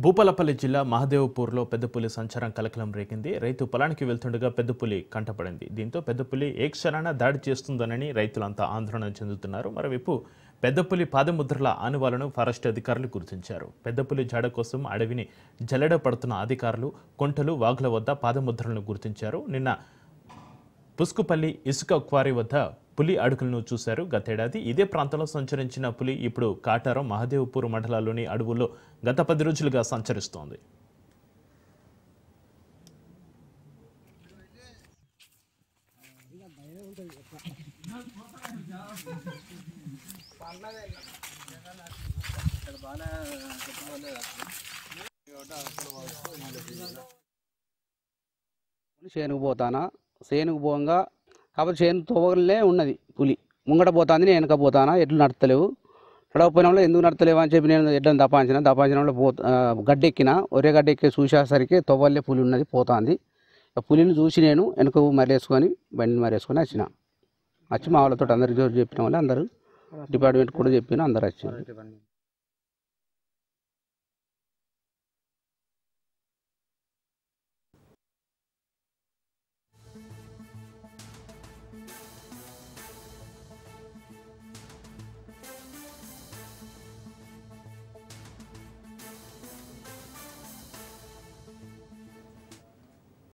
భూపాలపల్లి జిల్లా మహదేవ్పూర్లో పెద్దపులి సంచారం కలకలం రేగింది. రైతు పొలానికి వెళ్తుండగా పెద్దపులి కంటపడింది. దీంతో పెద్దపులి ఏ క్షణాన దాడి చేస్తుందనని రైతులంతా ఆందోళన చెందుతున్నారు. మరోవైపు పెద్దపులి పాదముద్రల ఆనవాలను ఫారెస్ట్ అధికారులు గుర్తించారు. పెద్దపులి జాడ కోసం అడవిని జల్లెడ పడుతున్న అధికారులు కొంటలు, వాగుల వద్ద పాదముద్రలను గుర్తించారు. నిన్న పుస్కుపల్లి ఇసుక క్వారీ వద్ద పులి అడుగులను చూశారు. గతేడాది ఇదే ప్రాంతంలో సంచరించిన పులి ఇప్పుడు కాటారం, మహదేవ్పూర్ మండలాల్లోని అడవుల్లో గత 10 రోజులుగా సంచరిస్తోంది. చేనుకు పోతానా, చేనుకు పోగా కాబట్టి చేను తోవలనే ఉన్నది పులి. ముంగట పోతాంది, నేను వెనక పోతానా, ఎడ్లు నడతలేవు. నడవపోయినా ఎందుకు నడతలేవు అని చెప్పి నేను ఎడ్లను దపాంచిన గడ్డెక్కిన, ఒరే గడ్డెక్కి చూసేసరికి తోవలే పులి ఉన్నది, పోతాంది. పులిని చూసి నేను వెనక మరేసుకొని బండి మరేసుకొని వచ్చి మా వాళ్ళతో అందరికీ చెప్పిన వాళ్ళు అందరూ డిపార్ట్మెంట్ కూడా చెప్పిన అందరు వచ్చారు.